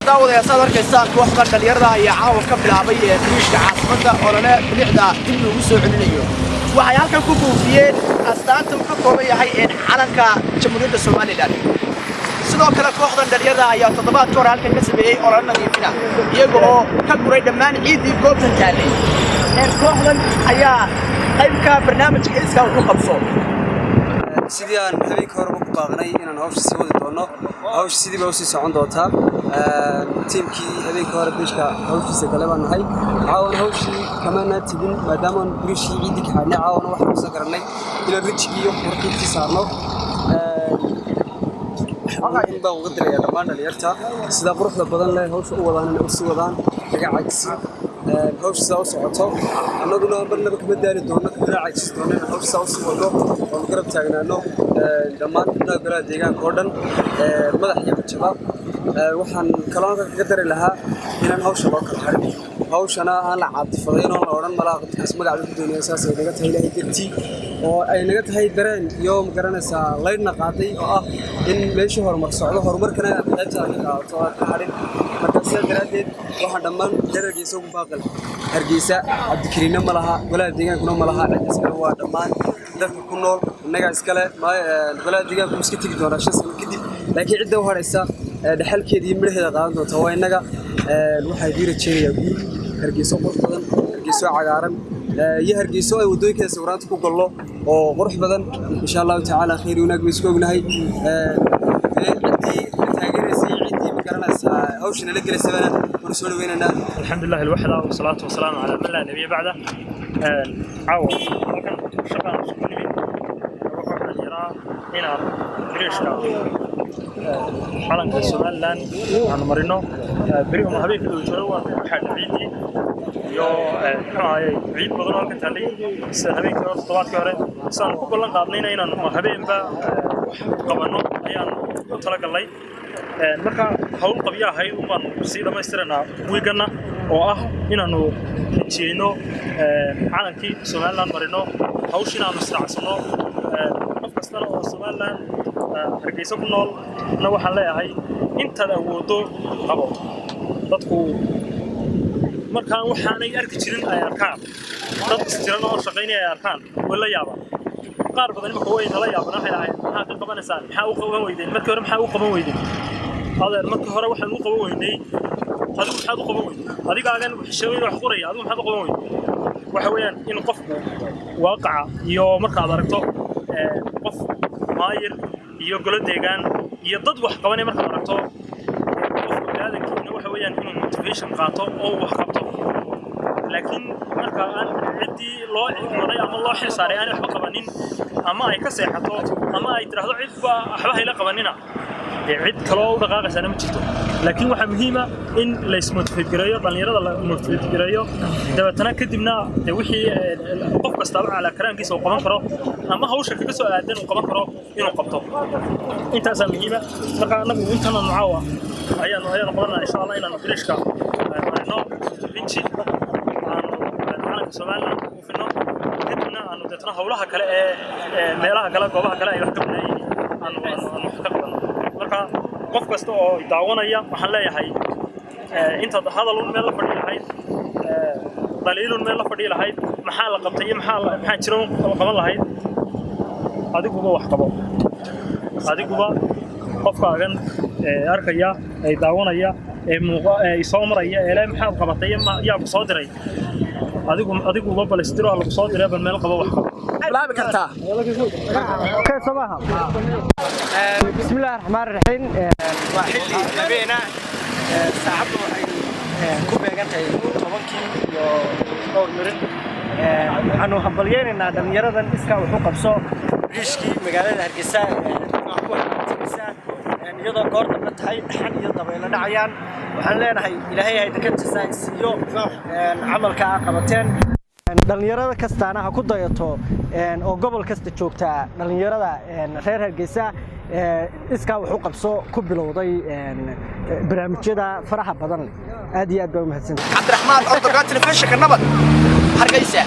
داود يا صدر كيسان كوحدة دليردا يا عاوة قبل عبية بريشة عاصمة ولا بلحدة تبني وسوع عليو waxay halkan ku buufiyeen astaanta uu ka kooban yahay in calanka jamhuuriyadda Soomaaliland sidoo kale kooxdan dhalinyarada ayaa toddobaadkii hore halkan ka sameeyay olole nadiifina iyaga oo ka guray dhammaan ciidii goobtan taalay kooxdan ayaa qayb ka barnaamijka iska u qabso sidii aan habeenkii hore ku baaqnay inaan hawsha sii wadi doono hawsha sidii baa u sii socon doontaa tiimkii habeenkii hore bishka hawshiisa kale baan nahay caawan hawshii kamaana tibin maadaama bishii ciidii ka xadnay caawan waxaan soo garanay inaan rijigiyo qurxintii saarno waxaan baan uga dilayaa dhammaan dhalinyarta sida quruxda badan leh hawsha u wadaan inay u sii wadaan laga cagsi hawsha soo socoto annaguna marnaba kama daali doono kana cagsi doono hawsha soo sii wado oo garab taagnaano dhammaan golaha deegaanka oo dhan madax iyo jaba waxaan kaloonka kaga dari lahaa inaan hawsha loo kala xarin hawshana aan la caadifadayn oo la oran malaha qofkaas magaca ku doonaya saas ay naga tahay ilaahay dartii oo ay naga tahay dareen iyo ma garanaysaa laydna qaaday oo ah in meesha horumar socdo horumarkana qaybta aan qaato oo ka xarin marka sidaa daraadeed waxaan dhammaan darajaysa ugu baaqal hargeysa cabdikariina ma laha golaha deegaankuna ma laha cid iskale waa dhammaan dadka ku nool innaga iskale golaha deegaanku iska tegi doonaa 5 sano kadib laakiin cidda u haraysa dhaxalkeeda iyo midhaheeda qaadan doonta waa innaga waxay diirajeenayaa guul hargeysa qurux badan hargeysa cagaaran iyo hargeysa ay wadooyinkeeda sawiraanta ku gallo oo qurux badan insha Allah ta'ala khayr wanaag bay isku ognahay ciddii taageeraysay ciddii ma garanaysaa hawshana la gelaysabana waan soo dhaweynana alxamdulillahi alwahda wasalaatu wasalaamu ala man laa nabiyya ba'da caawa halkan shaqaan isku nimid waxaan jiraa inaan birishka calanka Soomaaliland aan marino bari uma habeenkii uu jiro waxaan ciidii iyo ciid badan oo ka talay habeenkii hore toddobaadkii hore saan ku ballan qaadnayna inaan habeenba qabano ayaan u talagalnay marka hawl qabiya ahayd waan sii dhamaystiranaa wiigana oo ah inaanu jeeno calankii Soomaaliland marino hawshin aanu israacsano qof kasta oo Soomaaliland hargeysa ku nool na waxaan leeyahay intaad awoodo qabo dadku markaan waxaanay arki jirin ay arkaan dad jiran oo shaqaynaya ay arkaan wala yaaba qaar badan marka way nala yaabana waxay lahayd maxaa ka qabanaysaa maxaa u qaban weydeen markii hore maxaa u qaban weydeen adeer markii hore waxaan u qaban weynay adigu maxaad u qaban weydeen adigaagan xishooyin wax qoraya adigu maxaad u qaban weydeen waxa weeyaan in qofku waaqaca iyo markaad aragto qof maayir iyo golo deegaan iyo dad wax qabanay markaad aragto qofku baadankiina waxa weeyaan inuu motivation qaato oo wax qabto laakiin marka aan ciddii loo igmaday ama loo xilsaaray aan waxba qabanin ama ay ka seexato ama ay tiraahdo cidba waxba hayla qabanina cid kale oo dhaqaaqaysa ma jirto laakiin waxa muhiim ah in la ismotivate gareeyo dhalinyarada la motivate gareeyo dabeetana kadibna wixii qof kasta ala karaankiisa uu qaban karo ama hawsha kaga soo aadan uu qaban karo inuu qabto intaas muhiim ah marka anagu intaan nooca ayaan qoranaa insha Allah inaan birishka marino binchi calanka Soomaaliland u fino kadibna aanu dadna hawlaha kale ee meelaha kale goobaha kale ay wax ka banayeen aanu ka qabano marka qof kasta oo daawanaya waxaan leeyahay inta hadal meel la fadhiyo lahayd daliil meel la fadhiyo lahayd maxaa la qabtay maxaa jiro qaban lahayd adiguba wax qabo adiguba qofkaagan arkaya ay daawanaya ee soo maraya ee maxaa qabatay yaa ku soo diray adiguba balistiro lagu soo diray bal meel qabo wax qabo laabi kartaa okay sabaha bismillaahir rahmaanir rahiim waa xilli habeena saacadu waxay ku beegantahay 10kii iyo dhowr mirin waxaanu hambalyeynaa dhalinyaradan iska wuxuu qabso birishkii magaalada Hargeysa ku xaqiijinaysa iyadoo goor dambe tahay dhaxan iyo dabaylo dhacayaan waxaan leenahay ilaahay ay dadka jisaysiyo camalka qabateen dhalinyarada kastaana ha ku dayato oo gobol kasta joogta dhalinyarada reer Hargeysa iskaa wuxuu qabso ku bilowday barnaamijyada faraha badan aad iyo aad baa u mahadsantahay Cabdiraxmaan Ordogan telefishinka nabad Hargeysa